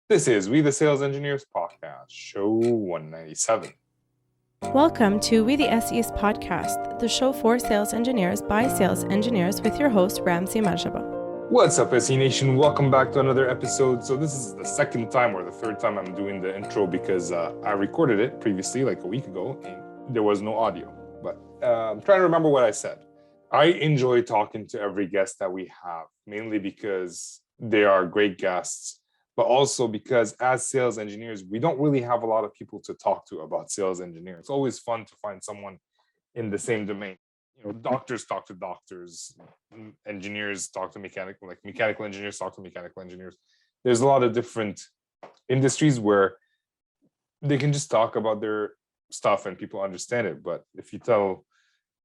This is We the Sales Engineers podcast, show 197. Welcome to We the SEs podcast, the show for sales engineers by sales engineers with your host, Ramsey Majaba. What's up, SE Nation? Welcome back to another episode. So this is the second time or the third time I'm doing the intro because I recorded it previously, like a week ago, and there was no audio. But I'm trying to remember what I said. I enjoy talking to every guest that we have, mainly because they are great guests, but also because as sales engineers, we don't really have a lot of people to talk to about sales engineering. It's always fun to find someone in the same domain. You know, doctors talk to doctors, engineers talk to mechanical engineers talk to mechanical engineers. There's a lot of different industries where they can just talk about their stuff and people understand it. But if you tell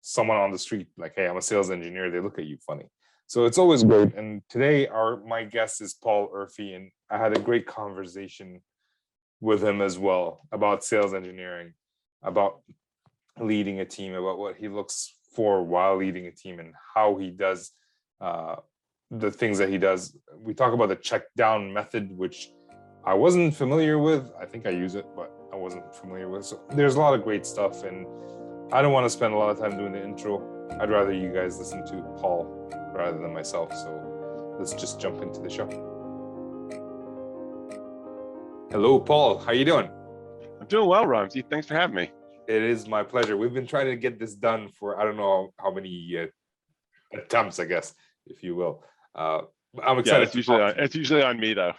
someone on the street, like, hey, I'm a sales engineer, they look at you funny. So it's always great. And today my guest is Paul Urfi, and I had a great conversation with him as well about sales engineering, about leading a team, about what he looks for while leading a team and how he does the things that he does. We talk about the check down method, which I wasn't familiar with. I think I use it, but I wasn't familiar with. So there's a lot of great stuff, and I don't want to spend a lot of time doing the intro. I'd rather you guys listen to Paul rather than myself. So let's just jump into the show. Hello, Paul. How you doing? I'm doing well, Ramsey. Thanks for having me. It is my pleasure. We've been trying to get this done for I don't know how many attempts, I guess, if you will. I'm excited. Yeah, it's usually on me though.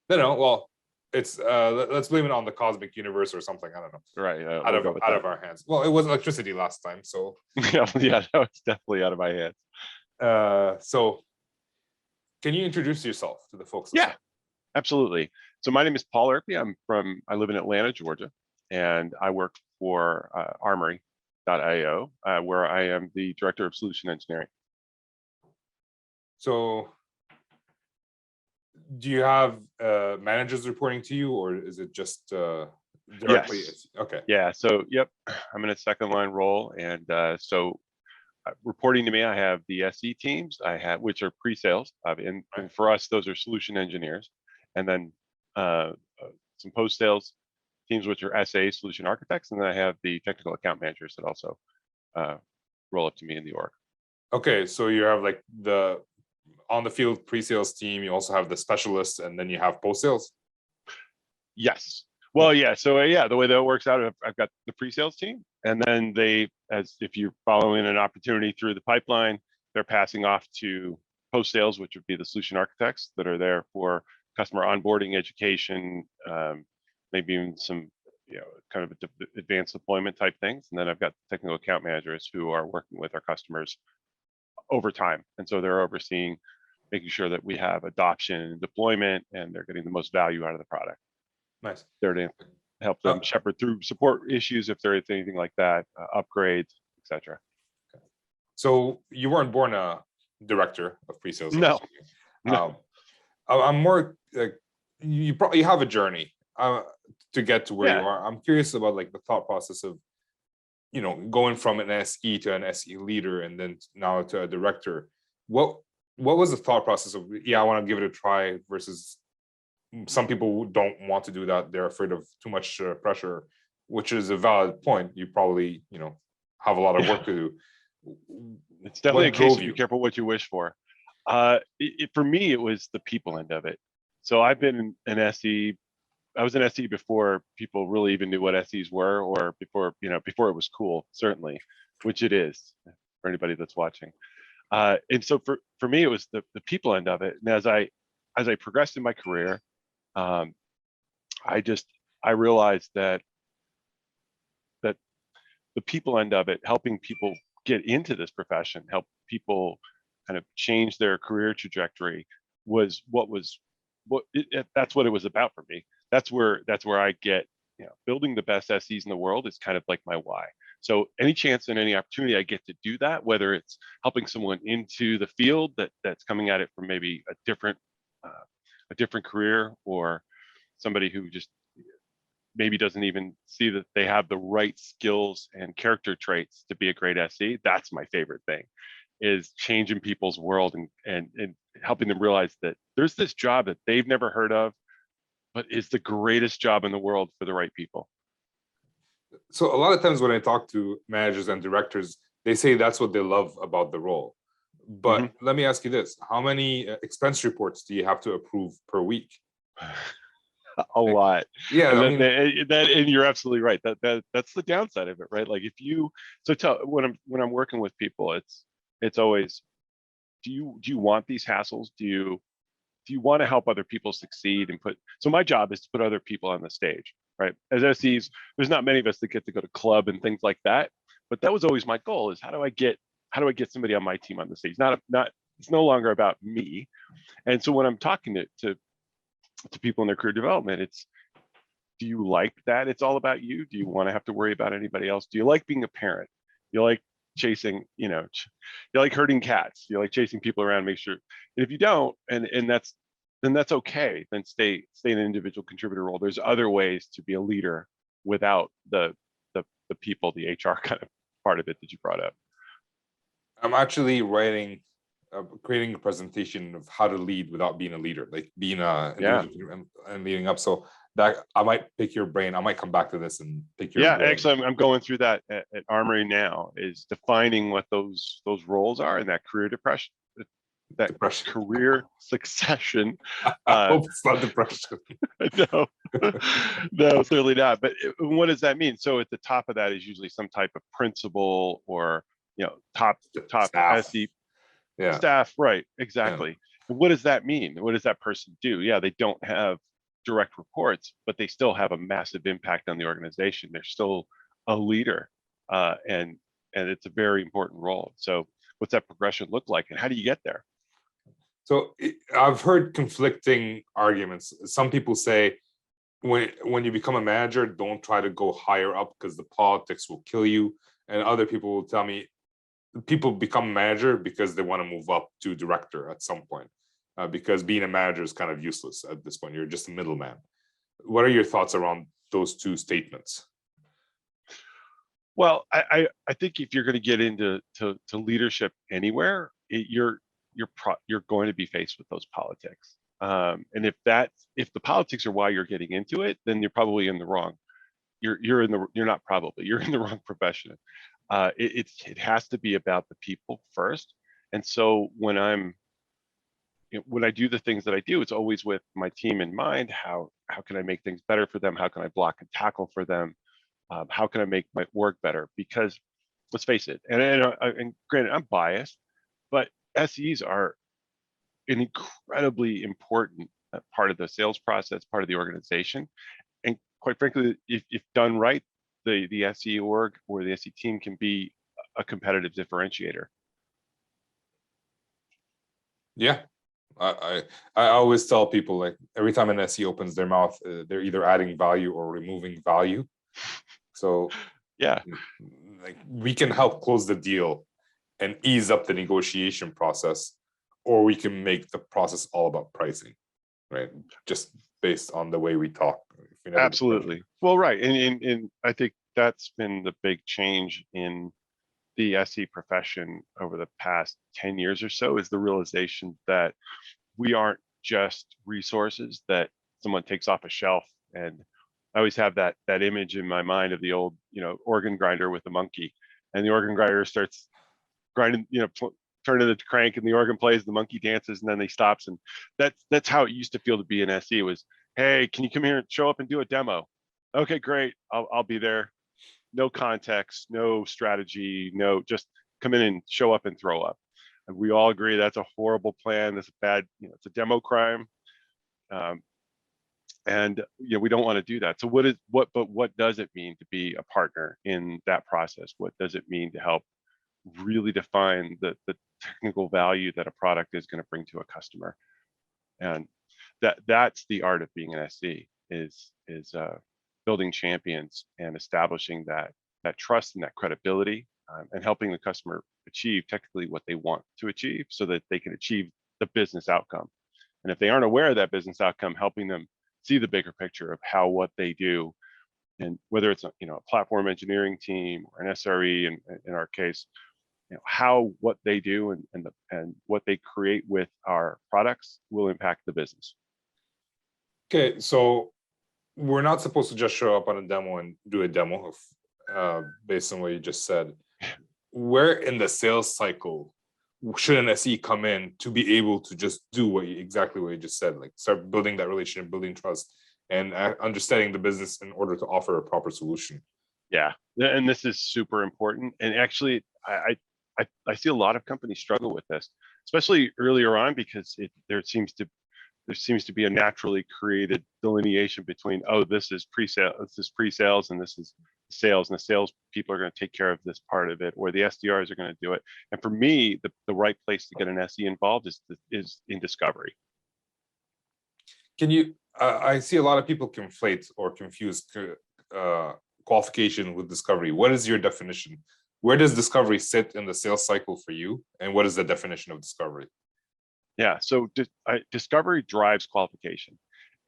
No. Well, it's let's blame it on the cosmic universe or something. I don't know. Right. Out of our hands. Well, it was electricity last time, so yeah, that was definitely out of my hands. So can you introduce yourself to the folks? Yeah, absolutely. So my name is Paul Urfi. I live in Atlanta, Georgia, and I work for Armory.io, where I am the director of solution engineering. So do you have managers reporting to you, or is it just directly? Yes. Okay. Yeah. So, yep, I'm in a second line role, and so reporting to me, I have the SE teams, which are pre-sales, and for us, those are solution engineers, and then some post-sales teams, which are SA, solution architects, and then I have the technical account managers that also roll up to me in the org. Okay, so you have like the on the field pre-sales team, you also have the specialists, and then you have post-sales? Yes. Well, yeah. So the way that it works out, I've got the pre-sales team, and then if you're following an opportunity through the pipeline, they're passing off to post-sales, which would be the solution architects that are there for customer onboarding, education, maybe even some kind of advanced deployment type things. And then I've got technical account managers who are working with our customers over time. And so they're overseeing making sure that we have adoption and deployment, and they're getting the most value out of the product. Nice. They're to help them shepherd through support issues if there is anything like that, upgrades, etc. Okay. So you weren't born a director of pre-sales? No. I'm more like you probably have a journey to get to where you are. I'm curious about like the thought process of going from an SE to an SE leader and then now to a director. What was the thought process of I want to give it a try versus some people who don't want to do that? They're afraid of too much pressure, which is a valid point. You probably have a lot of work to do. It's definitely a case of be careful what you wish for. For me, it was the people end of it. So I've been an SE. I was an SE before people really even knew what SEs were, or before it was cool, certainly, which it is for anybody that's watching. And so for me, it was the people end of it. And as I progressed in my career, I realized that the people end of it, helping people get into this profession, help people kind of change their career trajectory, was that's what it was about for me. That's where I get, building the best SEs in the world is kind of like my why. So any chance and any opportunity I get to do that, whether it's helping someone into the field that's coming at it from maybe a different career, or somebody who just maybe doesn't even see that they have the right skills and character traits to be a great SE, that's my favorite thing, is changing people's world and helping them realize that there's this job that they've never heard of, but it's the greatest job in the world for the right people. So a lot of times when I talk to managers and directors, they say that's what they love about the role. But let me ask you this: how many expense reports do you have to approve per week? A lot. Yeah, And I mean, and you're absolutely right. That's the downside of it, right? Like if you when I'm working with people, it's always, do you want these hassles? Do you want to help other people succeed and so my job is to put other people on the stage, right? As SEs, there's not many of us that get to go to club and things like that, but that was always my goal, is how do I get somebody on my team on the stage? Not it's no longer about me. And so when I'm talking to people in their career development, it's, do you like that it's all about you? Do you want to have to worry about anybody else? Do you like being a parent? You like chasing, you like herding cats, you like chasing people around, make sure. And if you don't, and that's okay, then stay in an individual contributor role. There's other ways to be a leader without the people, the HR kind of part of it that you brought up. I'm actually creating a presentation of how to lead without being a leader, like being a individual and leading up. So that I might pick your brain. I might come back to this and pick your brain. Actually, I'm going through that at Armory now, is defining what those roles are, and that career depression. Career succession. I hope it's not depression. No, no, clearly not. But what does that mean? So at the top of that is usually some type of principal or top Staff. SE staff, right? Exactly. Yeah. What does that mean? What does that person do? Yeah, they don't have direct reports, but they still have a massive impact on the organization. They're still a leader, and it's a very important role. So what's that progression look like, and how do you get there? So I've heard conflicting arguments. Some people say when you become a manager, don't try to go higher up because the politics will kill you. And other people will tell me people become manager because they want to move up to director at some point, because being a manager is kind of useless at this point. You're just a middleman. What are your thoughts around those two statements? Well, I think if you're going to get into leadership anywhere, you're going to be faced with those politics. And if the politics are why you're getting into it, then you're probably in the wrong. You're in the wrong profession. It has to be about the people first. And so when I do the things that I do, it's always with my team in mind. How can I make things better for them? How can I block and tackle for them? How can I make my work better? Because let's face it, and granted, I'm biased, but SEs are an incredibly important part of the sales process, part of the organization. And quite frankly, if done right, the SE org or the SE team can be a competitive differentiator. Yeah. I always tell people, like, every time an SE opens their mouth, they're either adding value or removing value. So yeah, like, we can help close the deal and ease up the negotiation process, or we can make the process all about pricing, right? Just based on the way we talk. Absolutely. Well, right. And I think that's been the big change in the SE profession over the past 10 years or so, is the realization that we aren't just resources that someone takes off a shelf. And I always have that image in my mind of the old, organ grinder with the monkey, and the organ grinder starts grinding, turning the crank, and the organ plays, the monkey dances, and then he stops. And that's how it used to feel to be an SE. Was, hey, can you come here and show up and do a demo? Okay, great. I'll be there. No context, no strategy, no, just come in and show up and throw up. And we all agree that's a horrible plan. That's a bad, it's a demo crime. And we don't want to do that. So what does it mean to be a partner in that process? What does it mean to help really define the technical value that a product is going to bring to a customer? And that's the art of being an SE, is building champions and establishing that trust and that credibility, and helping the customer achieve technically what they want to achieve so that they can achieve the business outcome. And if they aren't aware of that business outcome, helping them see the bigger picture of how what they do, and whether it's a platform engineering team or an SRE in our case, how what they do and what they create with our products will impact the business. Okay, so we're not supposed to just show up on a demo and do a demo based on what you just said. Where in the sales cycle should an SE come in to be able to just do exactly what you just said, like start building that relationship, building trust, and understanding the business in order to offer a proper solution? Yeah, and this is super important. And actually, I see a lot of companies struggle with this, especially earlier on, because there seems to be a naturally created delineation between, oh, this is pre-sales, and this is sales, and the sales people are going to take care of this part of it, or the SDRs are going to do it. And for me, the right place to get an SE involved is in discovery. Can you? I see a lot of people conflate or confuse qualification with discovery. What is your definition? Where does discovery sit in the sales cycle for you, and what is the definition of discovery? Yeah, so discovery drives qualification,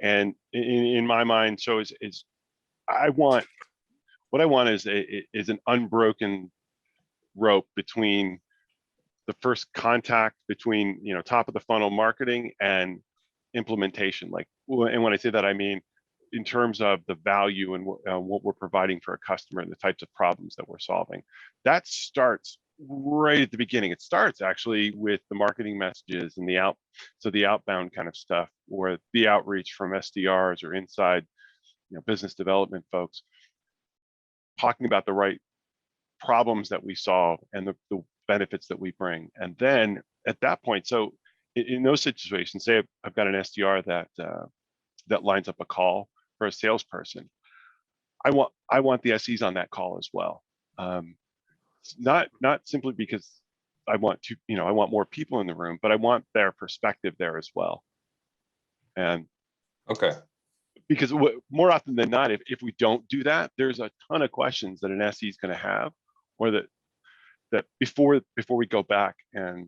and in my mind, so is what I want is an unbroken rope between the first contact between top of the funnel marketing and implementation. Like, and when I say that, I mean in terms of the value and what we're providing for a customer and the types of problems that we're solving. That starts right at the beginning. It starts actually with the marketing messages and the outbound kind of stuff, or the outreach from SDRs or inside business development folks, talking about the right problems that we solve and the benefits that we bring. And then at that point, so in those situations, say I've got an SDR that lines up a call for a salesperson, I want the SEs on that call as well. Not simply because I want more people in the room, but I want their perspective there as well. And okay, because more often than not, if we don't do that, there's a ton of questions that an SE is going to have, or that before we go back and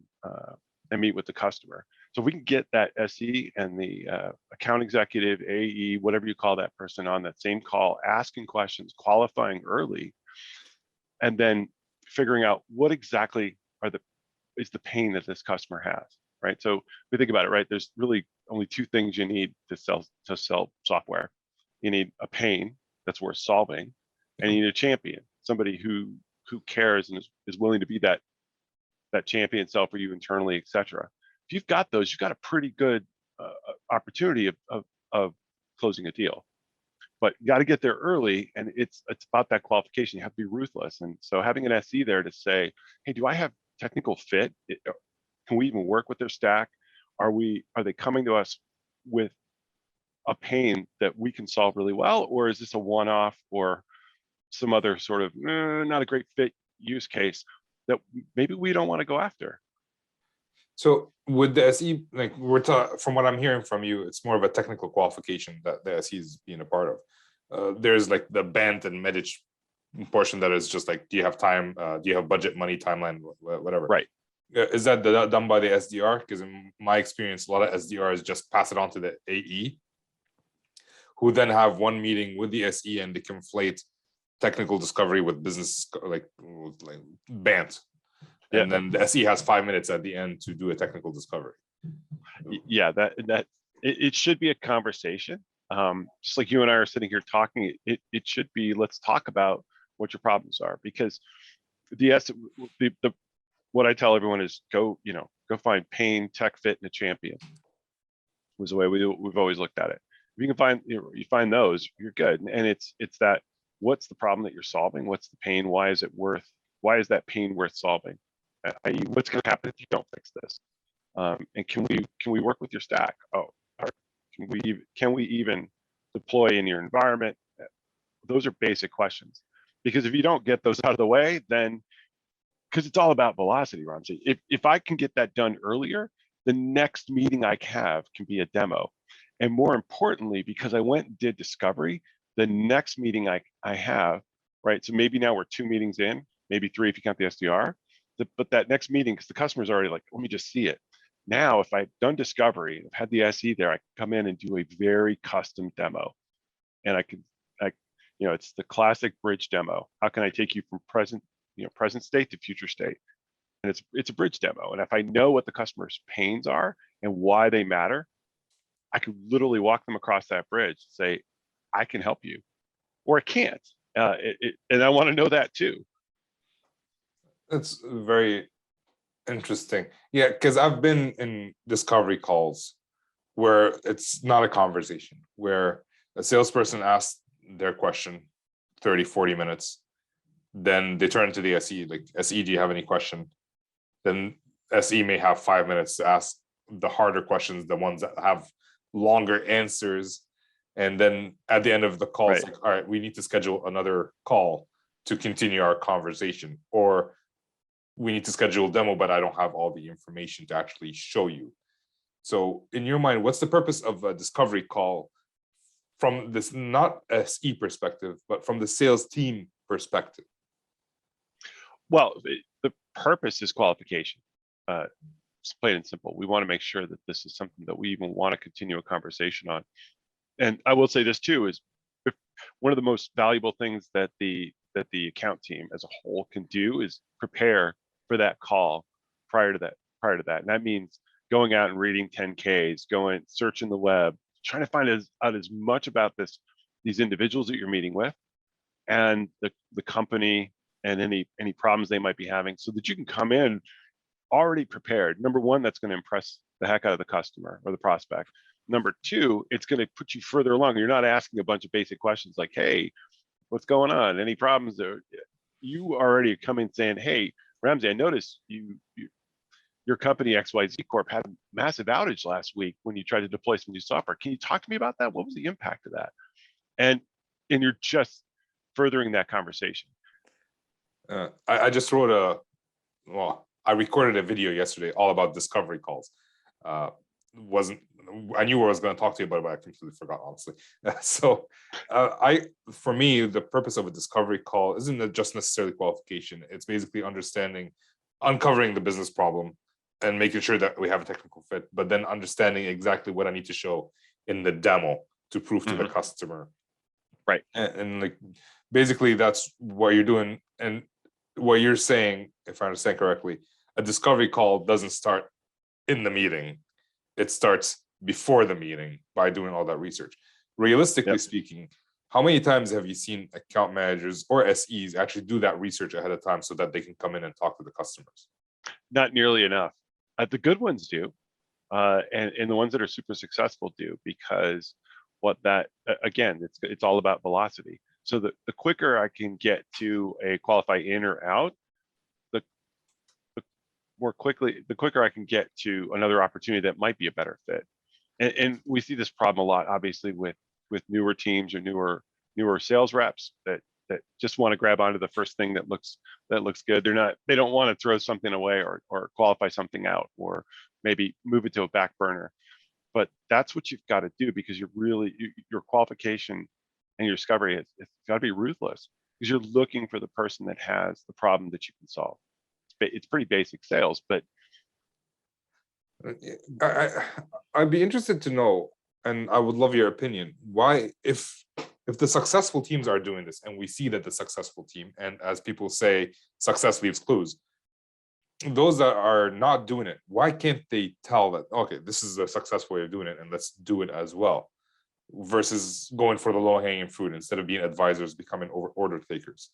meet with the customer. So if we can get that SE and the account executive, AE, whatever you call that person, on that same call, asking questions, qualifying early, and then figuring out what exactly is the pain that this customer has, right? So we think about it, right? There's really only two things you need to sell software. You need a pain that's worth solving, and you need a champion, somebody who cares and is willing to be that champion sell for you internally, etc. If you've got those, you've got a pretty good opportunity of closing a deal. But you got to get there early, and it's about that qualification. You have to be ruthless. And so having an SE there to say, hey, do I have technical fit? Can we even work with their stack? Are they coming to us with a pain that we can solve really well, or is this a one-off or some other sort of not a great fit use case that maybe we don't want to go after? So with the SE, like from what I'm hearing from you, it's more of a technical qualification that the SE is being a part of. There's like the band and Medic portion that is just like, do you have time? Do you have budget, money, timeline, whatever? Right. Is that done by the SDR? Because in my experience, a lot of SDRs just pass it on to the AE, who then have one meeting with the SE and they conflate technical discovery with business, like BANT. And then the SE has 5 minutes at the end to do a technical discovery. Yeah, that it should be a conversation. Just like you and I are sitting here talking, it should be, let's talk about what your problems are, because what I tell everyone is go find pain, tech fit, and a champion. Was the way we've always looked at it. If you can find you find those, you're good. And it's that, what's the problem that you're solving? What's the pain? Why is that pain worth solving? What's going to happen if you don't fix this? And can we work with your stack? Oh, can we even deploy in your environment? Those are basic questions, because if you don't get those out of the way, then, because it's all about velocity, Ramsey. If I can get that done earlier, the next meeting I have can be a demo. And more importantly, because I went and did discovery, the next meeting I have, right? So maybe now we're 2 meetings in, maybe 3 if you count the SDR. But that next meeting, because the customer's already like, let me just see it. Now, if I've done discovery, I've had the SE there, I can come in and do a very custom demo. And it's the classic bridge demo. How can I take you from present state to future state? And it's a bridge demo. And if I know what the customer's pains are and why they matter, I could literally walk them across that bridge and say, I can help you, or I can't. And I want to know that too. It's very interesting. Yeah, because I've been in discovery calls where it's not a conversation, where a salesperson asks their question 30, 40 minutes. Then they turn to the SE, like, SE, do you have any question? Then SE may have 5 minutes to ask the harder questions, the ones that have longer answers. And then at the end of the call, it's like, all right, we need to schedule another call to continue our conversation, or we need to schedule a demo, but I don't have all the information to actually show you. So in your mind, what's the purpose of a discovery call from this, not SE perspective, but from the sales team perspective? Well, the purpose is qualification. It's plain and simple. We want to make sure that this is something that we even want to continue a conversation on. And I will say this too, is one of the most valuable things that the account team as a whole can do is prepare for that call prior to that. And that means going out and reading 10Ks, going searching the web, trying to find out as much about these individuals that you're meeting with, and the company, and any problems they might be having, so that you can come in already prepared. Number one, that's going to impress the heck out of the customer or the prospect. Number two, it's going to put you further along. You're not asking a bunch of basic questions like, hey, what's going on? Any problems there? You already come in saying, hey, Ramsey, I noticed your company XYZ Corp had a massive outage last week when you tried to deploy some new software. Can you talk to me about that? What was the impact of that? And you're just furthering that conversation. I just wrote I recorded a video yesterday all about discovery calls. I knew what I was going to talk to you about it, but I completely forgot, honestly. So for me, the purpose of a discovery call isn't just necessarily qualification. It's basically uncovering the business problem and making sure that we have a technical fit, but then understanding exactly what I need to show in the demo to prove to the customer. Right. And like, basically that's what you're doing. And what you're saying, if I understand correctly, a discovery call doesn't start in the meeting. It starts before the meeting by doing all that research. Realistically speaking, how many times have you seen account managers or SEs actually do that research ahead of time so that they can come in and talk to the customers? Not nearly enough. The good ones do, and the ones that are super successful do, because again, it's all about velocity. So the quicker I can get to a qualify in or out, the quicker I can get to another opportunity that might be a better fit. And we see this problem a lot, obviously, with newer teams or newer sales reps that just want to grab onto the first thing that looks good. They don't want to throw something away or qualify something out, or maybe move it to a back burner. But that's what you've got to do, because your qualification and your discovery, it's got to be ruthless, because you're looking for the person that has the problem that you can solve. It's pretty basic sales, but I'd be interested to know, and I would love your opinion, why, if the successful teams are doing this, and we see that the successful team, and as people say, success leaves clues, those that are not doing it, why can't they tell that, okay, this is a successful way of doing it, and let's do it as well, versus going for the low-hanging fruit instead of being advisors, becoming order takers?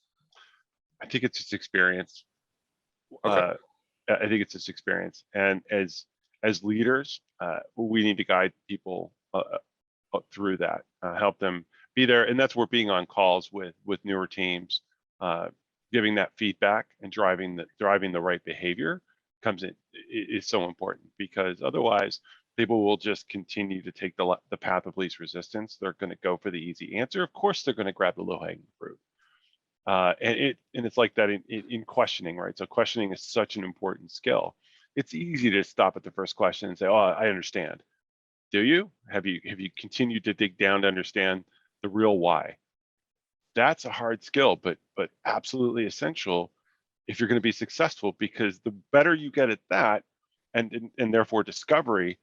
I think it's just experience. Okay. I think it's just experience, and as leaders, we need to guide people through that, help them be there, and that's where being on calls with newer teams, giving that feedback and driving the right behavior comes in is so important, because otherwise people will just continue to take the path of least resistance. They're going to go for the easy answer. Of course, they're going to grab the low-hanging fruit. And it's like that in questioning, right? So questioning is such an important skill. It's easy to stop at the first question and say, "Oh, I understand." Do you? Have you continued to dig down to understand the real why? That's a hard skill, but absolutely essential if you're going to be successful, because the better you get at that, and therefore discovery,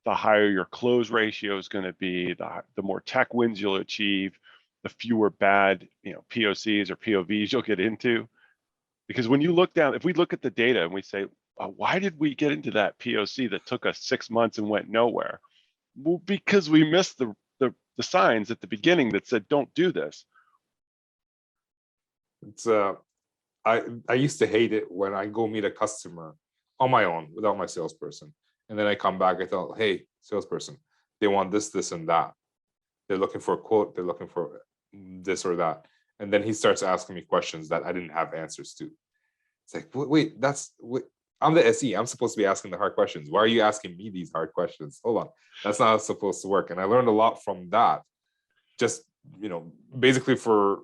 the higher your close ratio is going to be, the more tech wins you'll achieve, the fewer bad POCs or POVs you'll get into. Because when you look down, if we look at the data and we say, why did we get into that POC that took us 6 months and went nowhere? Well, because we missed the signs at the beginning that said, don't do this. It's I used to hate it when I go meet a customer on my own without my salesperson. And then I come back, I thought, hey, salesperson, they want this, this, and that. They're looking for a quote, they're looking for this or that. And then he starts asking me questions that I didn't have answers to. It's like, wait, I'm the SE. I'm supposed to be asking the hard questions. Why are you asking me these hard questions? Hold on. That's not how it's supposed to work. And I learned a lot from that. Just, basically for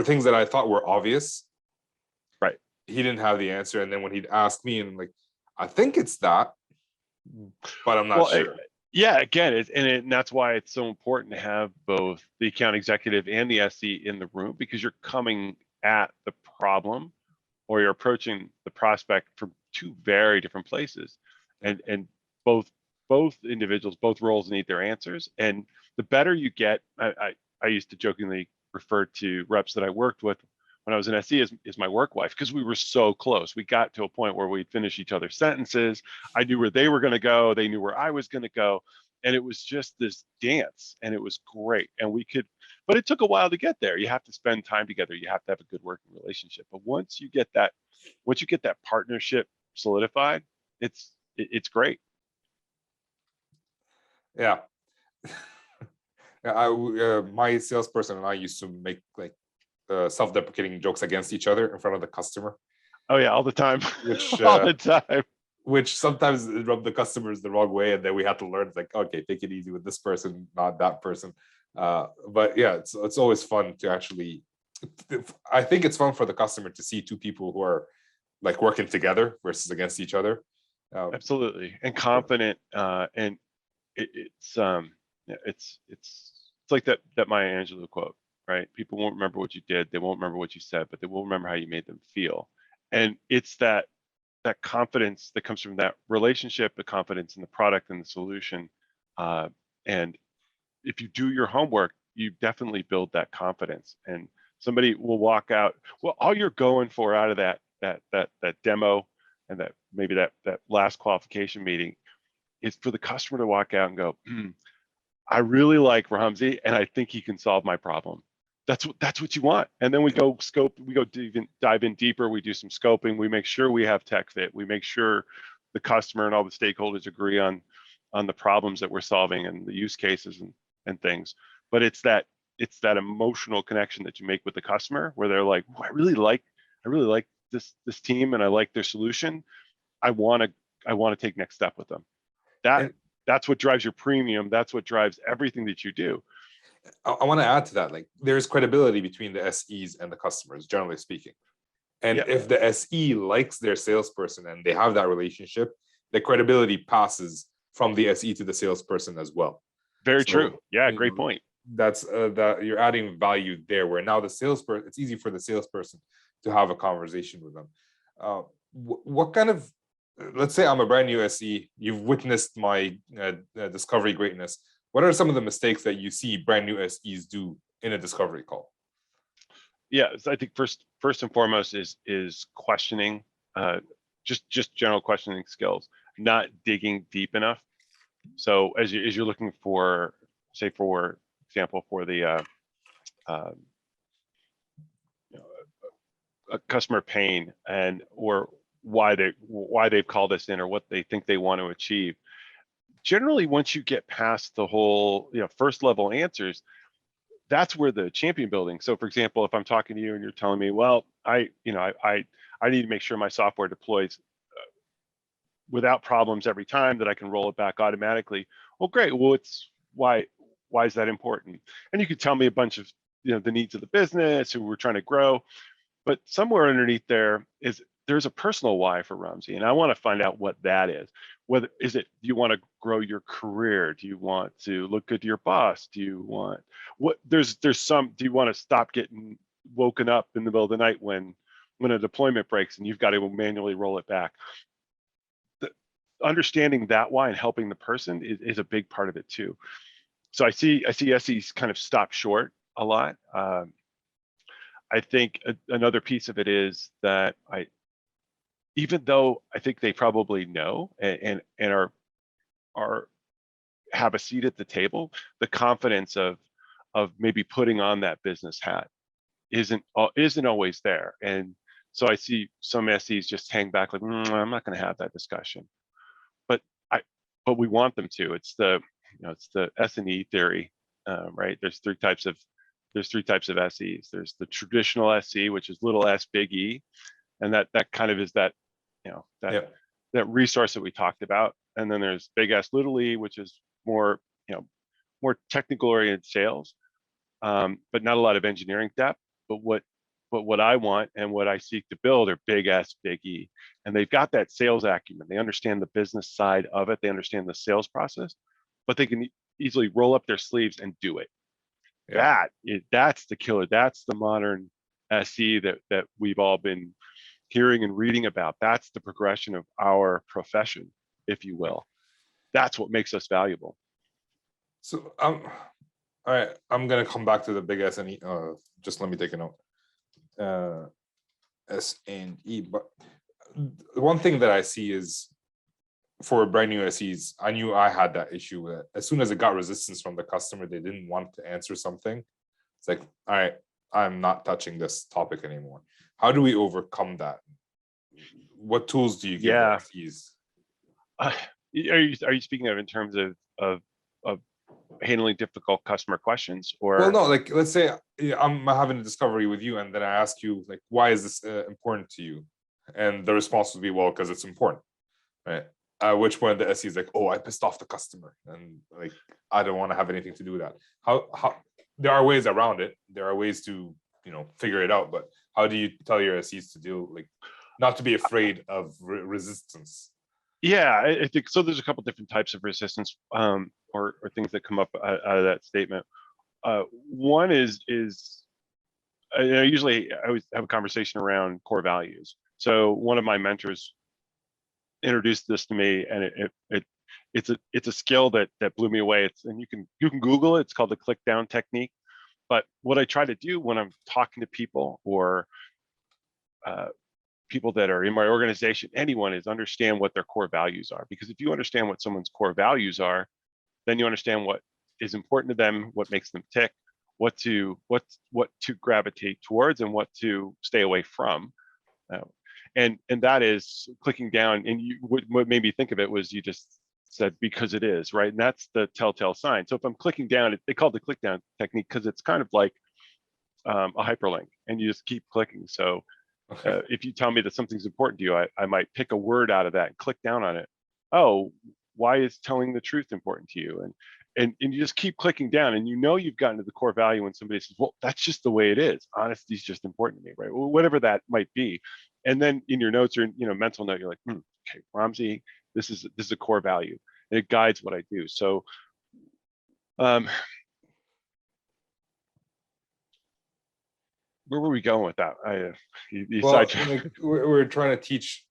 things that I thought were obvious. Right. He didn't have the answer. And then when he'd ask me, and like, I think it's that, but I'm not sure. Yeah, again, and that's why it's so important to have both the account executive and the SE in the room, because you're coming at the problem or you're approaching the prospect from two very different places, and both individuals, both roles need their answers. And the better you get, I used to jokingly refer to reps that I worked with when I was an SE is my work wife, because we were so close. We got to a point where we'd finish each other's sentences. I knew where they were going to go. They knew where I was going to go. And it was just this dance, and it was great. And but it took a while to get there. You have to spend time together. You have to have a good working relationship. But once you get that partnership solidified, it's great. Yeah. My salesperson and I used to make like self-deprecating jokes against each other in front of the customer. Oh yeah, all the time. Which all the time. Which sometimes rubbed the customers the wrong way, and then we had to learn, like, okay, take it easy with this person, not that person. But yeah, it's always fun to actually. I think it's fun for the customer to see two people who are like working together versus against each other. Absolutely, and confident, and it's like that Maya Angelou quote, right? People won't remember what you did, they won't remember what you said, but they will remember how you made them feel. And it's that confidence that comes from that relationship, the confidence in the product and the solution. And if you do your homework, you definitely build that confidence. And somebody will walk out. Well, all you're going for out of that demo and that last qualification meeting is for the customer to walk out and go, I really like Ramzi, and I think he can solve my problem. That's what you want. And then we go dive in deeper. We do some scoping. We make sure we have tech fit. We make sure the customer and all the stakeholders agree on the problems that we're solving and the use cases and things. But it's that emotional connection that you make with the customer, where they're like, I really like this team, and I like their solution. I want to take next step with them. That's what drives your premium. That's what drives everything that you do. I want to add to that, like, there's credibility between the SEs and the customers, generally speaking. And if the SE likes their salesperson and they have that relationship, the credibility passes from the SE to the salesperson as well. Very true. Yeah, great point. That's that you're adding value there, where now the salesperson, it's easy for the salesperson to have a conversation with them. What kind of, let's say I'm a brand new SE, you've witnessed my discovery greatness. What are some of the mistakes that you see brand new SEs do in a discovery call? Yeah, so I think first and foremost is questioning, just general questioning skills, not digging deep enough. So as you're looking for, say, for example, for the a customer pain or why they've called us in, or what they think they want to achieve. Generally, once you get past the whole first level answers, that's where the champion building. So for example, if I'm talking to you and you're telling me, well, I need to make sure my software deploys without problems every time, that I can roll it back automatically. Well, great. Well, it's why is that important? And you could tell me a bunch of the needs of the business, who we're trying to grow, but somewhere underneath there's a personal why for Ramzi, and I want to find out what that is. Whether do you want to grow your career? Do you want to look good to your boss? Do you want do you want to stop getting woken up in the middle of the night when a deployment breaks and you've got to manually roll it back? Understanding that why and helping the person is a big part of it too. So I see SEs kind of stop short a lot. I think another piece of it is that even though I think they probably know and are have a seat at the table, the confidence of maybe putting on that business hat isn't always there. And so I see some SEs just hang back like, I'm not going to have that discussion. But we want them to. It's the S&E theory, right? There's three types of SEs. There's the traditional SE, which is little s, big E, and that kind of is that, that resource that we talked about. And then there's big S, little E, which is more, more technical oriented sales, but not a lot of engineering depth. But what I want and what I seek to build are big S, big E, and they've got that sales acumen. They understand the business side of it. They understand the sales process, but they can easily roll up their sleeves and do it. Yeah. That's the killer. That's the modern SE that we've all been hearing and reading about. That's the progression of our profession, if you will. That's what makes us valuable. So all right, I'm gonna come back to the big S and E. Just let me take a note. S and E, but the one thing that I see is for brand new SEs, I knew I had that issue with it. As soon as it got resistance from the customer, they didn't want to answer something. It's like, all right, I'm not touching this topic anymore. How do we overcome that? What tools do you give the SEs? Are you speaking of in terms of handling difficult customer questions, or? Well, no, like let's say I'm having a discovery with you, and then I ask you, like, why is this important to you? And the response would be, well, because it's important, right? At which point the SE is like, oh, I pissed off the customer, and like I don't want to have anything to do with that. How there are ways around it. There are ways to figure it out, but how do you tell your SEs to deal, like, not to be afraid of resistance? Yeah, I think so. There's a couple different types of resistance, or things that come up out of that statement. One is I always have a conversation around core values. So one of my mentors introduced this to me, and it's a skill that blew me away. And you can Google it. It's called the click down technique. But what I try to do when I'm talking to people or people that are in my organization, anyone, is understand what their core values are. Because if you understand what someone's core values are, then you understand what is important to them, what makes them tick, what to gravitate towards, and what to stay away from. And that is clicking down. And what made me think of it was you just said, because it is, right? And that's the telltale sign. So if I'm clicking down, they call it the click down technique because it's kind of like a hyperlink, and you just keep clicking. So if you tell me that something's important to you, I might pick a word out of that and click down on it. Oh, why is telling the truth important to you? And you just keep clicking down, and you've gotten to the core value when somebody says, well, that's just the way it is. Honesty is just important to me, right? Well, whatever that might be. And then in your notes or mental note, you're like, okay, Ramzi, this is a core value, and it guides what I do. So where were we going with that? We're trying to teach.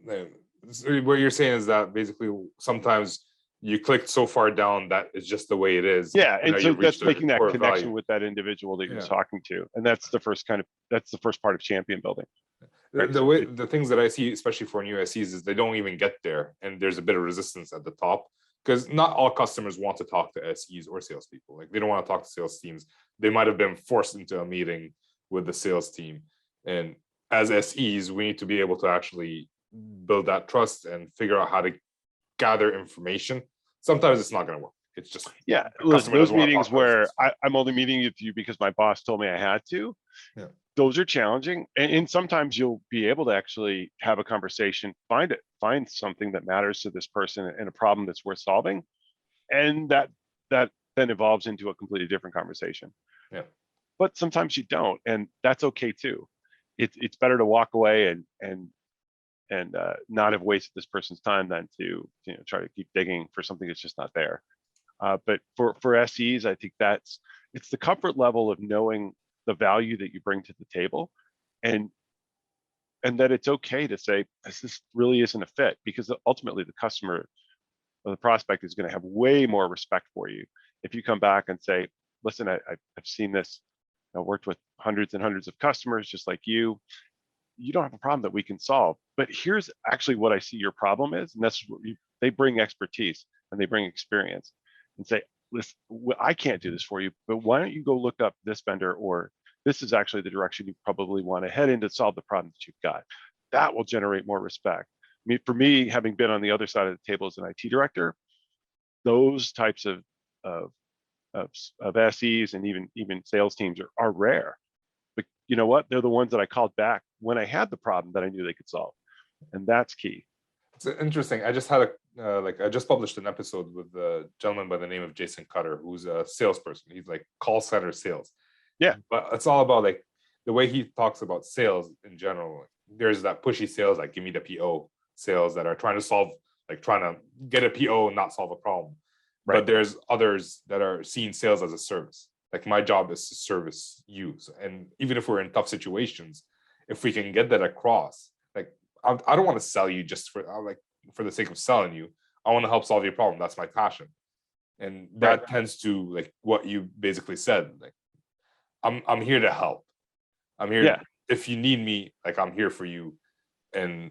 What you're saying is that basically sometimes you clicked so far down that it's just the way it is. Yeah, and so that's making that connection value with that individual that you're talking to, and that's the first part of champion building. Right? The things that I see, especially for new SEs, is they don't even get there, and there's a bit of resistance at the top. Because not all customers want to talk to SEs or salespeople. Like, they don't want to talk to sales teams. They might have been forced into a meeting with the sales team. And as SEs, we need to be able to actually build that trust and figure out how to gather information. Sometimes it's not going to work. It's just those meetings where I'm only meeting with you because my boss told me I had to. Yeah. Those are challenging, and sometimes you'll be able to actually have a conversation, find something that matters to this person and a problem that's worth solving, and that then evolves into a completely different conversation. Yeah. But sometimes you don't, and that's okay too. It's better to walk away and not have wasted this person's time than to try to keep digging for something that's just not there. But for SEs, I think it's the comfort level of knowing the value that you bring to the table, and that it's okay to say, this really isn't a fit, because ultimately the customer or the prospect is going to have way more respect for you if you come back and say, listen, I've seen this. I worked with hundreds and hundreds of customers just like you. You don't have a problem that we can solve, but here's actually what I see your problem is, and that's what they bring expertise. and they bring experience and say, listen, I can't do this for you, but why don't you go look up this vendor, or this is actually the direction you probably want to head in to solve the problem that you've got. That will generate more respect. I mean, for me, having been on the other side of the table as an IT director, those types of SEs and even sales teams are rare. But you know what? They're the ones that I called back when I had the problem that I knew they could solve, and that's key. It's interesting. I just had I just published an episode with a gentleman by the name of Jason Cutter, who's a salesperson. He's like call center sales. Yeah. But it's all about like the way he talks about sales in general. There's that pushy sales, like give me the PO sales, that are trying to get a PO and not solve a problem. Right. But there's others that are seeing sales as a service. Like my job is to service you. And even if we're in tough situations, if we can get that across, like I don't want to sell you just for the sake of selling you. I want to help solve your problem. That's my passion. And that tends to, like what you basically said, like I'm here to help. I'm here. Yeah. If you need me, like I'm here for you, and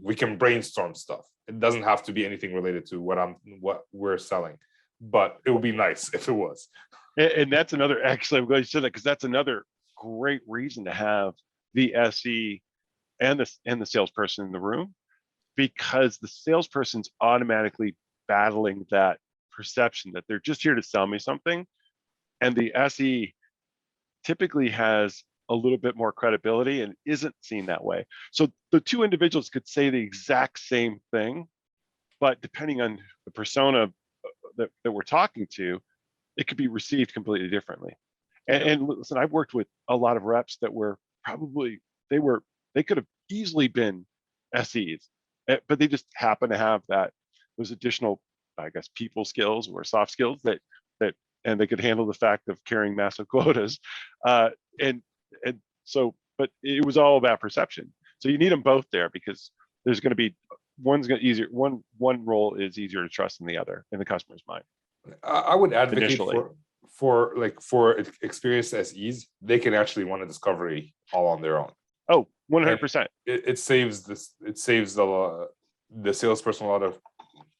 we can brainstorm stuff. It doesn't have to be anything related to what we're selling, but it would be nice if it was. And that's another, actually, I'm glad you said that, because that's another great reason to have the SE and the salesperson in the room, because the salesperson's automatically battling that perception that they're just here to sell me something, and the SE typically has a little bit more credibility and isn't seen that way. So the two individuals could say the exact same thing, but depending on the persona that we're talking to, it could be received completely differently. And listen, I've worked with a lot of reps that were probably, they could have easily been SEs, but they just happen to have those additional, I guess, people skills or soft skills and they could handle the fact of carrying massive quotas. And so, but it was all about perception. So you need them both there, because there's going to be one role is easier to trust than the other in the customer's mind. I would advocate initially. for experienced SEs. They can actually run a discovery all on their own. Oh, 100%. It saves the salesperson a lot of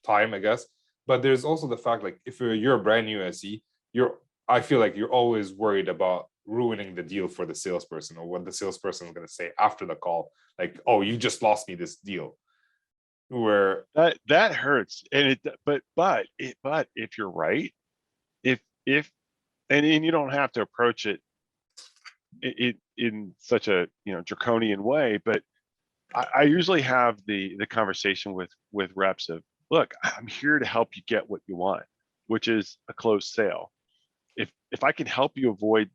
time, I guess. But there's also the fact, like if you're a brand new SE, I feel like you're always worried about ruining the deal for the salesperson, or what the salesperson is going to say after the call, like, oh, you just lost me this deal. Where that hurts. And but if you're right, if and you don't have to approach it in such a draconian way, but I usually have the conversation with reps of, look, I'm here to help you get what you want, which is a closed sale. If I can help you avoid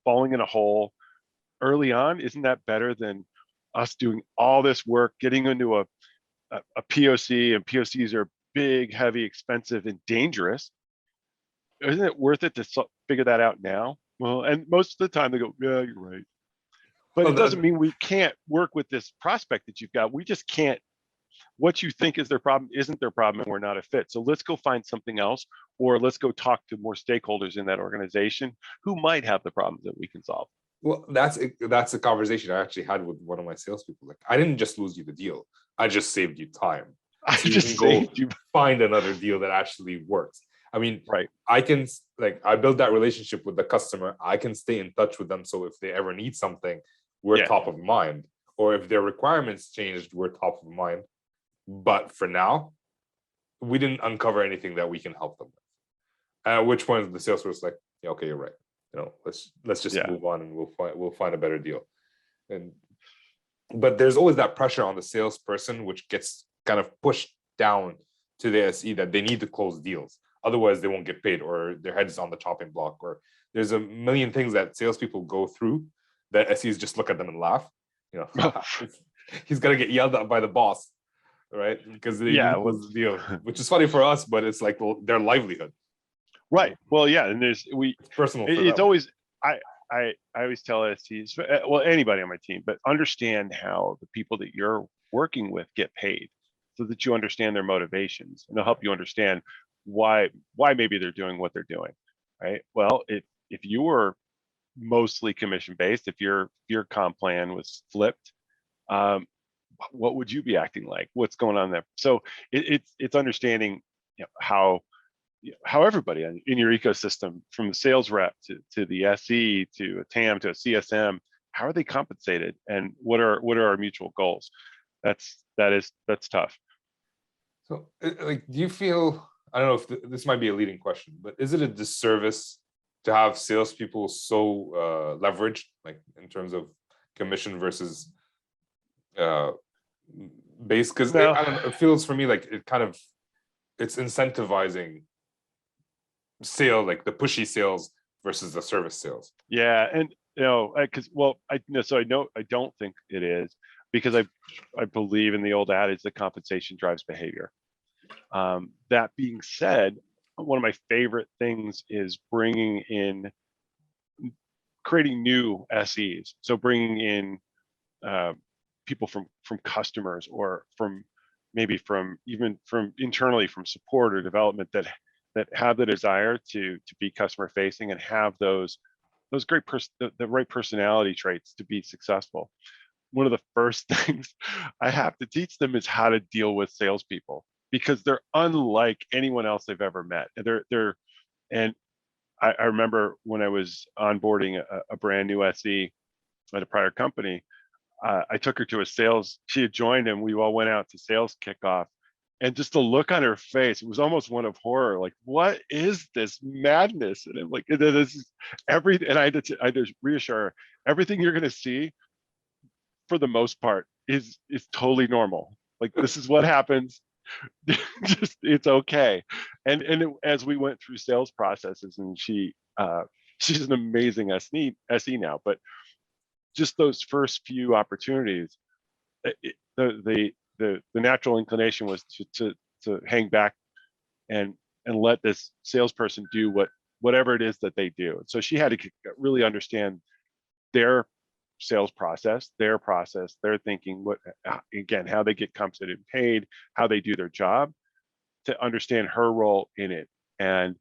falling in a hole early on, isn't that better than us doing all this work, getting into a POC, and POCs are big, heavy, expensive, and dangerous? Isn't it worth it to figure that out now? Well, and most of the time they go, yeah, you're right. But it doesn't mean we can't work with this prospect that you've got. We just can't. What you think is their problem isn't their problem, and we're not a fit. So let's go find something else, or let's go talk to more stakeholders in that organization who might have the problems that we can solve. Well, that's a conversation I actually had with one of my salespeople. Like, I didn't just lose you the deal; I just saved you time. I just saved you. Find another deal that actually works. I mean, right? I can I build that relationship with the customer. I can stay in touch with them, so if they ever need something, we're top of mind. Or if their requirements changed, we're top of mind. But for now, we didn't uncover anything that we can help them with. At which point the salesperson was like, yeah, okay, you're right. Let's just move on, and we'll find a better deal. But there's always that pressure on the salesperson, which gets kind of pushed down to the SE, that they need to close deals. Otherwise, they won't get paid, or their head is on the chopping block, or there's a million things that salespeople go through that SEs just look at them and laugh. He's gonna get yelled at by the boss, right? Because they close the deal, which is funny for us, but it's like their livelihood. Right. Well, yeah, and it's personal. It's always I always tell SEs, well, anybody on my team, but understand how the people that you're working with get paid, so that you understand their motivations, and they'll help you understand why maybe they're doing what they're doing, right? Well, if you were mostly commission based, if your comp plan was flipped, what would you be acting like? What's going on there? So it's understanding, how everybody in your ecosystem, from the sales rep to the SE to a TAM to a CSM, how are they compensated, and what are our mutual goals? That's tough. So, like, do you feel, I don't know if this might be a leading question, but is it a disservice to have salespeople so leveraged, like in terms of commission versus base? Because No. I don't know, it feels for me like it's incentivizing sale, like the pushy sales versus the service sales. Yeah, and I don't think it is, because I believe in the old adage that compensation drives behavior. That being said, one of my favorite things is creating new SEs. So bringing in people from customers, or even from internally, from support or development, that have the desire to be customer facing and have those great the right personality traits to be successful. One of the first things I have to teach them is how to deal with salespeople, because they're unlike anyone else they've ever met. And I remember when I was onboarding a brand new SE at a prior company, I took her to she had joined, and we all went out to sales kickoff, and just the look on her face, it was almost one of horror. Like, what is this madness? And I'm like, this is everything. And I had to reassure her, everything you're going to see, for the most part, is totally normal. Like, this is what happens. Just, it's okay. And as we went through sales processes, and she's an amazing SE now, but just those first few opportunities, the natural inclination was to hang back and let this salesperson do whatever it is that they do. So she had to really understand their sales process, their thinking, how they get compensated and paid, how they do their job, to understand her role in it, and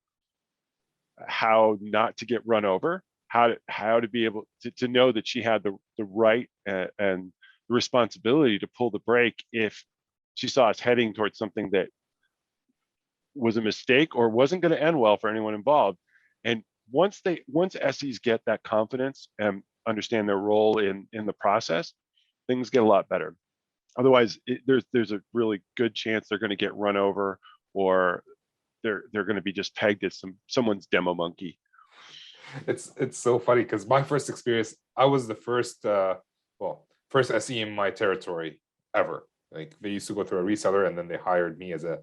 how not to get run over, how to be able to know that she had the right and the responsibility to pull the brake if she saw us heading towards something that was a mistake or wasn't going to end well for anyone involved. And once SEs get that confidence and understand their role in the process, things get a lot better. Otherwise, there's a really good chance they're going to get run over, or they're going to be just pegged as someone's demo monkey. It's so funny, because my first experience, I was the first SE in my territory ever. Like, they used to go through a reseller, and then they hired me as a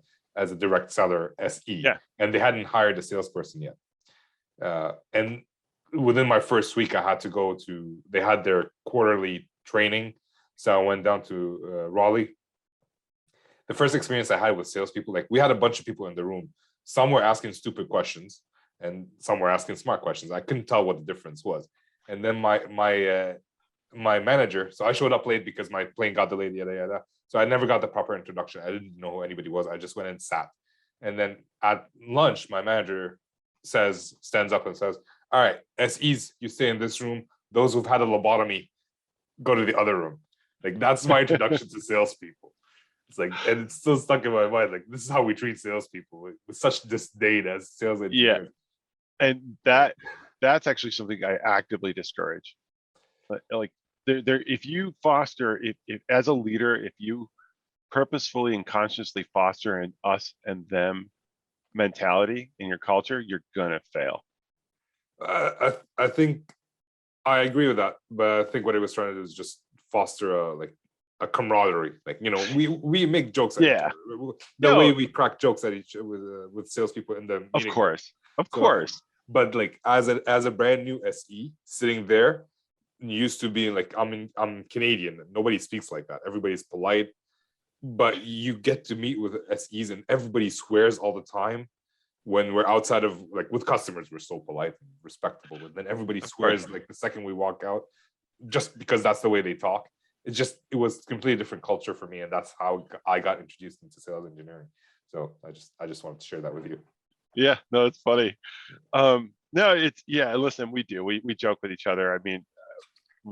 direct seller SE. Yeah. And they hadn't hired a salesperson yet. And within my first week, I had to go to, they had their quarterly training. So I went down to Raleigh. The first experience I had with salespeople, like, we had a bunch of people in the room. Some were asking stupid questions, and some were asking smart questions. I couldn't tell what the difference was. And then my manager, so I showed up late because my plane got delayed, yada yada. So I never got the proper introduction. I didn't know who anybody was. I just went and sat. And then at lunch, my manager stands up and says, "All right, SEs, you stay in this room. Those who've had a lobotomy, go to the other room." Like, that's my introduction to salespeople. It's like, and it's still stuck in my mind. Like, this is how we treat salespeople, with such disdain as sales engineers. Yeah, and that's actually something I actively discourage. Like, if you foster, if as a leader, if you purposefully and consciously foster an us and them mentality in your culture, you're gonna fail. I think I agree with that, but I think what he was trying to do is just foster a camaraderie. Like, we make jokes at each other. The way we crack jokes at each with salespeople in the meeting. Of course. But like, as a brand new SE sitting there, used to being like, I'm Canadian. Nobody speaks like that. Everybody's polite, but you get to meet with SEs, and everybody swears all the time. When we're outside of, like, with customers, we're so polite and respectable, but then everybody swears like the second we walk out, just because that's the way they talk. It was completely different culture for me, and that's how I got introduced into sales engineering. So I just wanted to share that with you. Yeah, no, it's funny. No, listen, we joke with each other. I mean,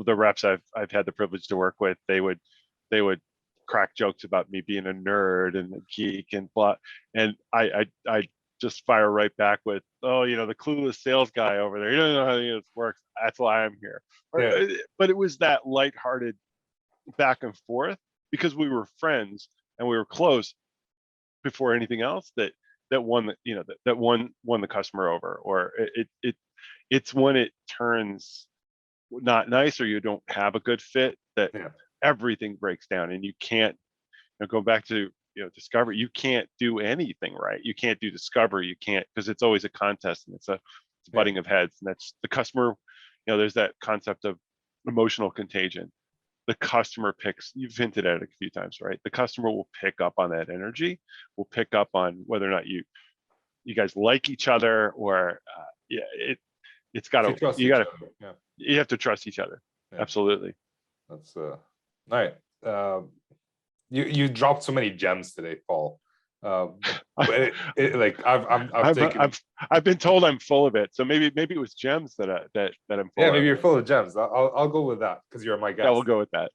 the reps I've had the privilege to work with, they would crack jokes about me being a nerd and a geek and blah. And I just fire right back with, oh, the clueless sales guy over there. You don't know how this works. That's why I'm here. Yeah. But it was that lighthearted back and forth because we were friends and we were close before anything else that won that won the customer over. Or it's when it turns not nice or you don't have a good fit that everything breaks down and you can't go back to discovery. You can't do anything right. You can't do discovery. You can't, because it's always a contest and it's a butting of heads. And that's the customer. There's that concept of emotional contagion. The customer picks. You've hinted at it a few times, right? The customer will pick up on that energy. Will pick up on whether or not you guys like each other or it's got to you have to trust each other. Yeah. Absolutely. That's all right. You dropped so many gems today, Paul. I've been told I'm full of it, so maybe it was gems that I'm full of. Yeah, maybe you're full of gems. I'll go with that because you're my guest. Yeah, we'll go with that.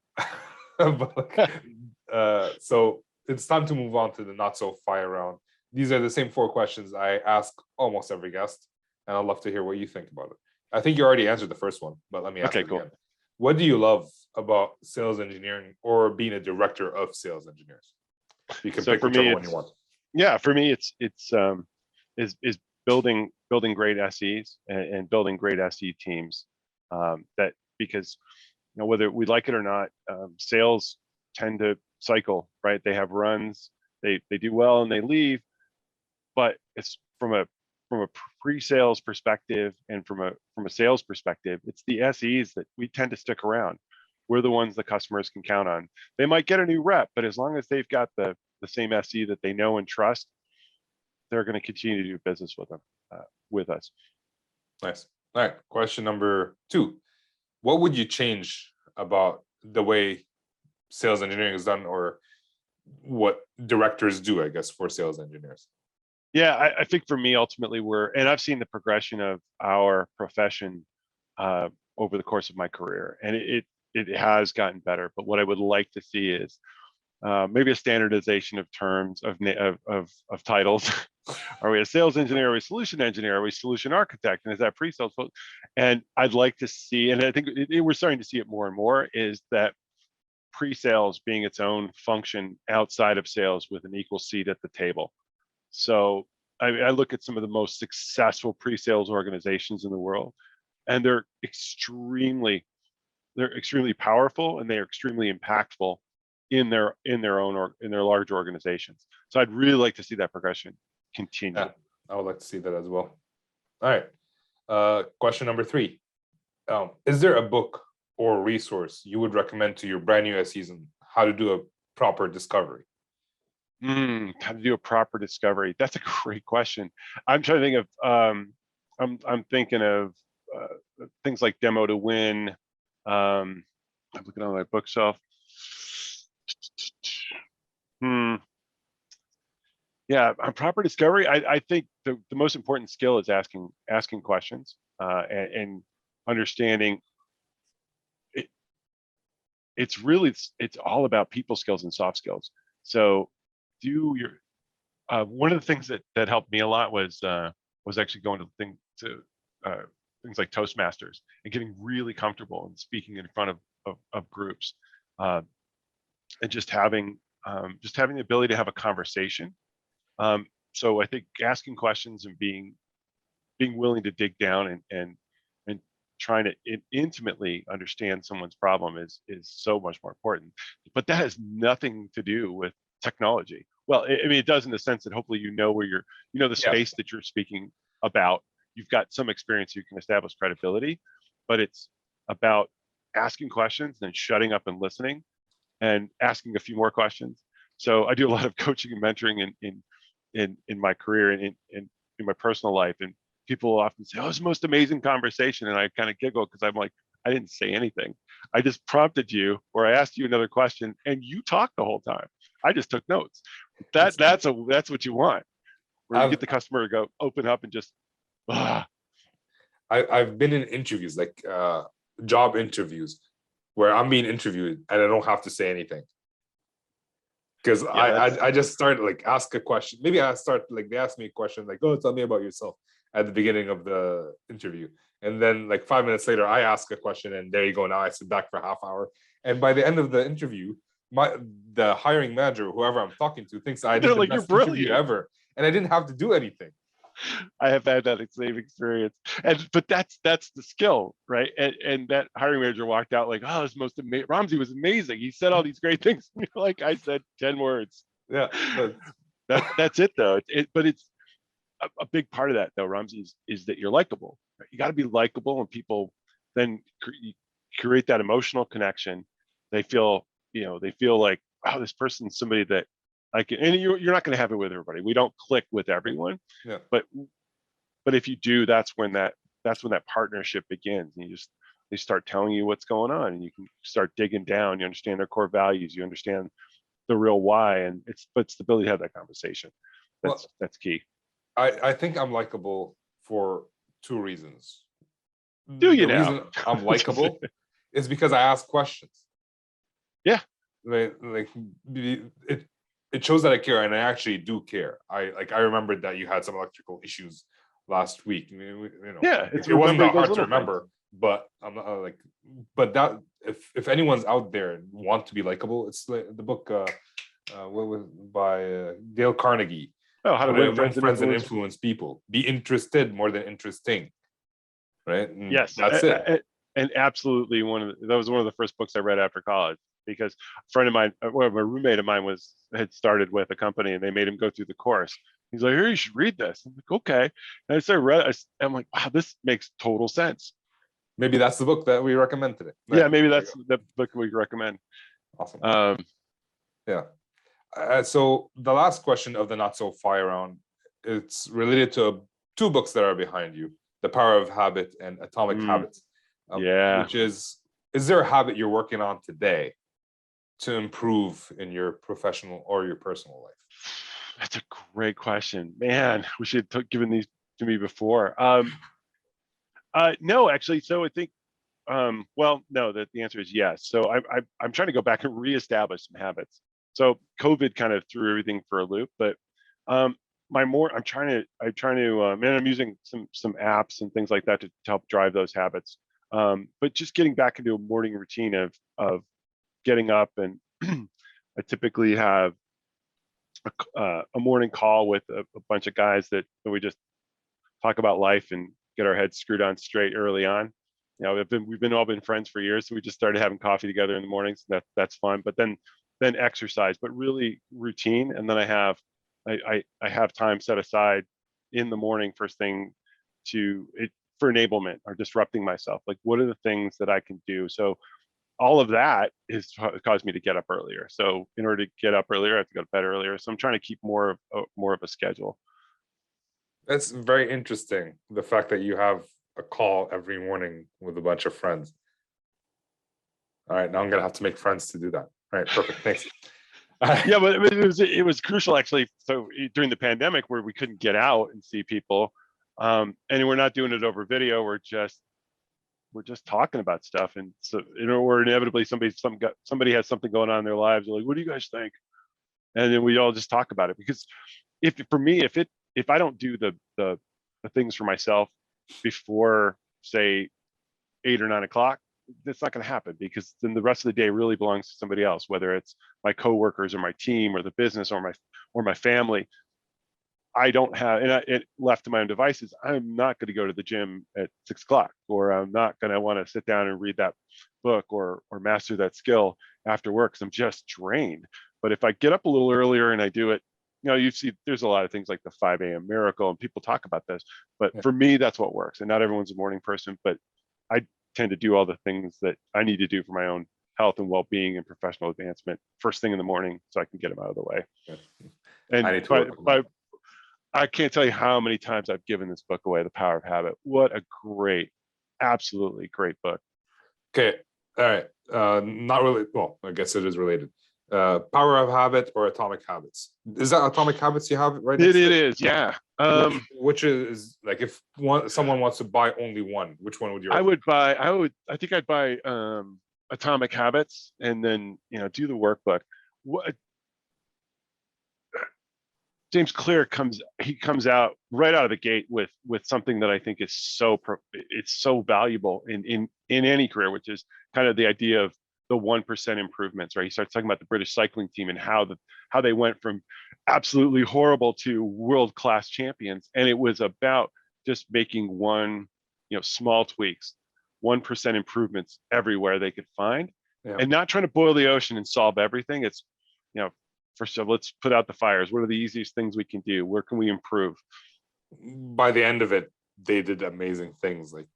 So it's time to move on to the not so fire round. These are the same 4 questions I ask almost every guest, and I'd love to hear what you think about it. I think you already answered the first one, but let me ask you again. What do you love about sales engineering or being a director of sales engineers? You can pick whichever one you want. Yeah, for me, it's building great SEs and building great SE teams. That because whether we like it or not, sales tend to cycle, right? They have runs, they do well and they leave, but it's from a pre-sales perspective and from a sales perspective, it's the SEs that we tend to stick around. We're the ones the customers can count on. They might get a new rep, but as long as they've got the same SE that they know and trust, they're going to continue to do business with them, with us. Nice. All right. Question number 2. What would you change about the way sales engineering is done or what directors do, I guess, for sales engineers? Yeah, I think for me, ultimately, and I've seen the progression of our profession over the course of my career, and it has gotten better. But what I would like to see is maybe a standardization of terms of titles. Are we a sales engineer? Are we a solution engineer? Are we a solution architect? And is that pre-sales? And I'd like to see, and I think we're starting to see it more and more, is that pre-sales being its own function outside of sales with an equal seat at the table. So I look at some of the most successful pre-sales organizations in the world, and they're extremely powerful and they're extremely impactful in their large organizations. So I'd really like to see that progression continue. Yeah, I would like to see that as well. All right. Question number 3. Is there a book or resource you would recommend to your brand new SEs on how to do a proper discovery? How to do a proper discovery? That's a great question. I'm trying to think of. I'm thinking of things like Demo to Win. I'm looking on my bookshelf. Yeah, on proper discovery, I think the most important skill is asking questions and understanding. It's all about people skills and soft skills. So one of the things that helped me a lot was actually going to things like Toastmasters and getting really comfortable and speaking in front of groups, and just having the ability to have a conversation. So I think asking questions and being willing to dig down and trying to intimately understand someone's problem is so much more important. But that has nothing to do with technology. Well, I mean, it does in the sense that hopefully where the space that you're speaking about. You've got some experience, you can establish credibility, but it's about asking questions, then shutting up and listening, and asking a few more questions. So I do a lot of coaching and mentoring in my career and in my personal life, and people often say, "Oh, it's the most amazing conversation," and I kind of giggle because I'm like, I didn't say anything. I just prompted you, or I asked you another question, and you talked the whole time. I just took notes. That's what you want, where you get the customer to go open up and just. I've been in interviews, like job interviews, where I'm being interviewed and I don't have to say anything. Because Yeah, I just started like ask a question. Maybe I start like they asked me a question like, oh, tell me about yourself at the beginning of the interview. And then like 5 minutes later, I ask a question and there you go. Now I sit back for a half hour. And by the end of the interview, the hiring manager, whoever I'm talking to, thinks I they're did the like, you're best interview brilliant. ever. And I didn't have to do anything. I have had that same experience, but that's the skill, right? And that hiring manager walked out like, oh, this most amazing. Ramzi was amazing. He said all these great things. Like I said 10 words. Yeah. That's it though. But it's a big part of that though, Ramzi, is that you're likable. Right? You got to be likable, and people then create that emotional connection. They feel like, oh, this person's somebody that I can, and you're not going to have it with everybody. We don't click with everyone, Yeah. but if you do, that's when that partnership begins, and they start telling you what's going on, and you can start digging down. You understand their core values, you understand the real why, and it's the ability to have that conversation. That's key. I think I'm likable for two reasons. Do you the now? reason I'm likable is because I ask questions. Yeah. Like it shows that I care, and I actually do care. I remembered that you had some electrical issues last week. Yeah, it wasn't that hard to remember, but I'm not but that if anyone's out there and want to be likable, it's like the book what was by Dale Carnegie. Oh, how to win friends and influence people. Be interested more than interesting. Right? And yes, that's it. And absolutely that was one of the first books I read after college, because a friend of mine, a roommate of mine had started with a company, and they made him go through the course. He's like, "Here, you should read this." I'm like, "Okay." And I started I'm like, "Wow, this makes total sense." Maybe that's the book that we recommend today. Yeah, maybe that's the book we recommend. Awesome. Yeah. So the last question of the not so fire round, it's related to two books that are behind you: The Power of Habit and Atomic Habits. Which is there a habit you're working on today to improve in your professional or your personal life? That's a great question, man. We should have given these to me before. No, actually. So I think, well, no, the answer is yes. So I'm trying to go back and reestablish some habits. So COVID kind of threw everything for a loop, but I'm using some apps and things like that to help drive those habits. But just getting back into a morning routine of getting up, and I typically have a morning call with a bunch of guys that we just talk about life and get our heads screwed on straight early on. We've all been friends for years, so we just started having coffee together in the mornings. That's fun. But then exercise, but really routine. And then I have time set aside in the morning first thing for enablement or disrupting myself. Like, what are the things that I can do? So all of that has caused me to get up earlier. So in order to get up earlier, I have to go to bed earlier. So I'm trying to keep more of a schedule. That's very interesting. The fact that you have a call every morning with a bunch of friends. All right, now I'm gonna have to make friends to do that. All right, perfect. Thanks. Yeah, but it was crucial actually. So during the pandemic, where we couldn't get out and see people, and we're not doing it over video. We're just talking about stuff, and so or inevitably somebody has something going on in their lives. They're like, "What do you guys think?" And then we all just talk about it, because if I don't do the things for myself before, say, 8 or 9 o'clock, that's not going to happen, because then the rest of the day really belongs to somebody else, whether it's my coworkers or my team or the business or my family. I don't have, and it left to my own devices, I'm not going to go to the gym at 6 o'clock, or I'm not going to want to sit down and read that book or master that skill after work, because I'm just drained. But if I get up a little earlier and I do it, you see there's a lot of things like the 5 a.m. miracle, and people talk about this, but for me, that's what works. And not everyone's a morning person, but I tend to do all the things that I need to do for my own health and well-being and professional advancement first thing in the morning, so I can get them out of the way. And I can't tell you how many times I've given this book away, The Power of Habit. What a absolutely great book. Okay. All right. Not really. Well, I guess it is related. Power of Habit or Atomic Habits? Is that Atomic Habits you have right next to it? It is, yeah. Which is like, if someone wants to buy only one, which one would you recommend? I think I'd buy Atomic Habits, and then do the workbook. James Clear comes out right out of the gate with something that I think is it's so valuable in any career, which is kind of the idea of the 1% improvements, right? He starts talking about the British cycling team and how they went from absolutely horrible to world-class champions. And it was about just making small tweaks, 1% improvements everywhere they could find, and not trying to boil the ocean and solve everything. It's, first of all, let's put out the fires. What are the easiest things we can do? Where can we improve? By the end of it, they did amazing things, like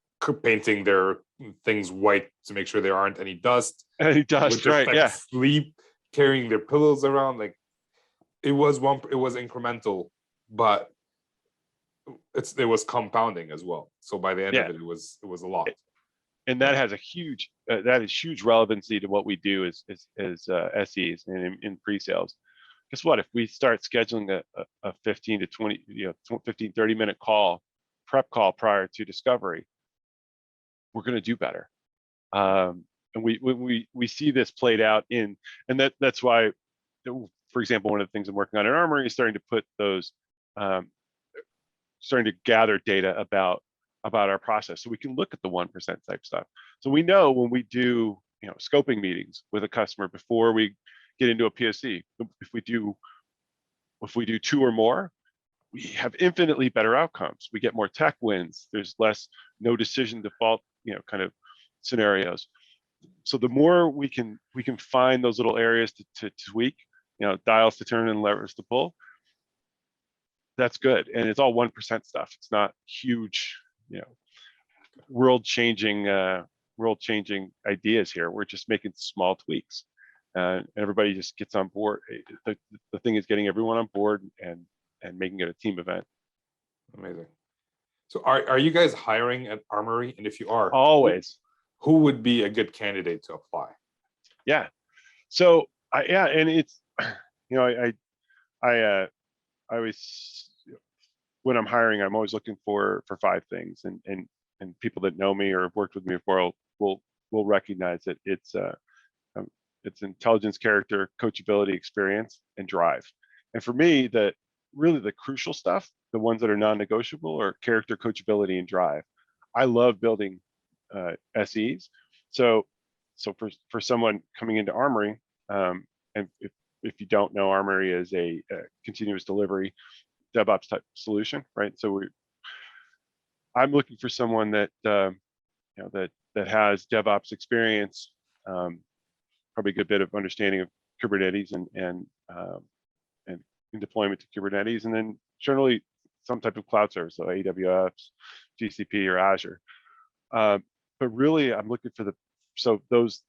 painting their things white to make sure there aren't any dust. Right? Yeah. Sleep, carrying their pillows around. Like it was incremental, but it was compounding as well. So by the end of it, it was a lot. And that has huge relevancy to what we do as SEs and in pre-sales. Guess what? If we start scheduling a 15 to 20, 15, 30-minute prep call prior to discovery, we're going to do better. And we see this played out and that's why, for example, one of the things I'm working on at Armory is starting to put those, starting to gather data about our process, so we can look at the 1% type stuff. So we know when we do scoping meetings with a customer before we get into a POC, if we do 2 or more, we have infinitely better outcomes. We get more tech wins. There's less no decision default kind of scenarios. So the more we can find those little areas to tweak, dials to turn and levers to pull, that's good. And it's all 1% stuff. It's not huge, world-changing ideas here. We're just making small tweaks, and everybody just gets on board. The thing is getting everyone on board and making it a team event. Amazing. So are you guys hiring at Armory? And if you are, always, who would be a good candidate to apply? Yeah. So and it's I always, when I'm hiring, I'm always looking for 5 things, and people that know me or have worked with me before will recognize that it's intelligence, character, coachability, experience, and drive. And for me, the crucial stuff, the ones that are non-negotiable, are character, coachability, and drive. I love building SEs. So for someone coming into Armory, and if you don't know, Armory is a continuous delivery DevOps type solution, right? So I'm looking for someone that that has DevOps experience, probably a good bit of understanding of Kubernetes and deployment to Kubernetes, and then generally some type of cloud service, so AWS, GCP, or Azure. But really, I'm looking for those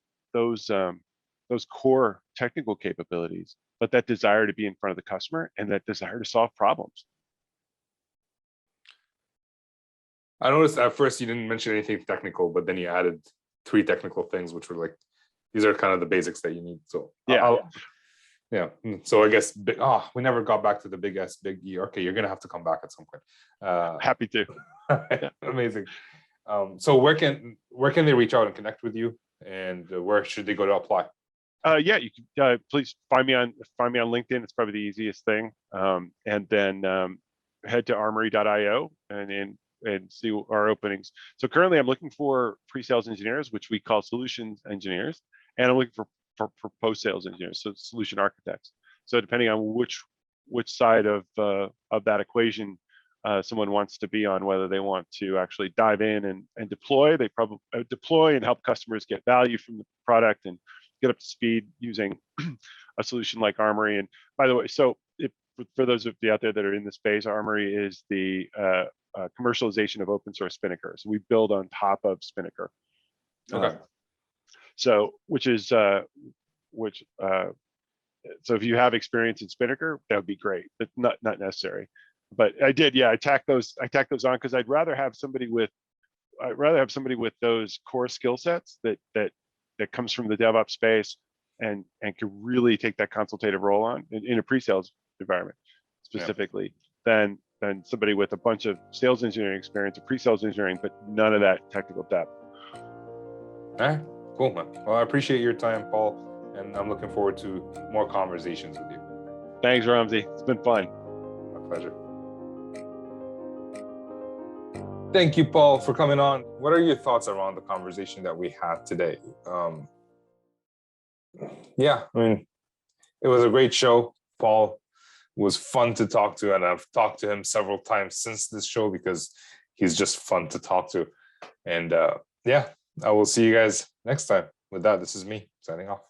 core technical capabilities, but that desire to be in front of the customer and that desire to solve problems. I noticed at first you didn't mention anything technical, but then you added 3 technical things, which were like, these are kind of the basics that you need. So yeah. So I guess we never got back to the big E. Okay, you're gonna have to come back at some point. Happy to. Amazing. So where can they reach out and connect with you, and where should they go to apply? You can please find me on LinkedIn. It's probably the easiest thing. And then head to armory.io and see our openings. So currently I'm looking for pre-sales engineers, which we call solutions engineers, and I'm looking for post-sales engineers, so solution architects. So depending on which side of that equation someone wants to be on, whether they want to actually dive in and deploy, they probably deploy and help customers get value from the product and get up to speed using a solution like Armory. And by the way, so for those of you out there that are in the space, Armory is the commercialization of open source Spinnaker. So we build on top of Spinnaker. Okay. So so if you have experience in Spinnaker, that would be great. But not necessary. But I did, I tacked those on because I'd rather have somebody with those core skill sets that comes from the DevOps space and can really take that consultative role on in a pre-sales environment specifically than somebody with a bunch of sales engineering experience or pre-sales engineering, but none of that technical depth. All right, cool, man. Well, I appreciate your time, Paul, and I'm looking forward to more conversations with you. Thanks, Ramsey. It's been fun. Pleasure. Thank you, Paul, for coming on. What are your thoughts around the conversation that we had today? Yeah, I mean, it was a great show. Paul was fun to talk to, and I've talked to him several times since this show because he's just fun to talk to. And yeah, I will see you guys next time. With that, this is me signing off.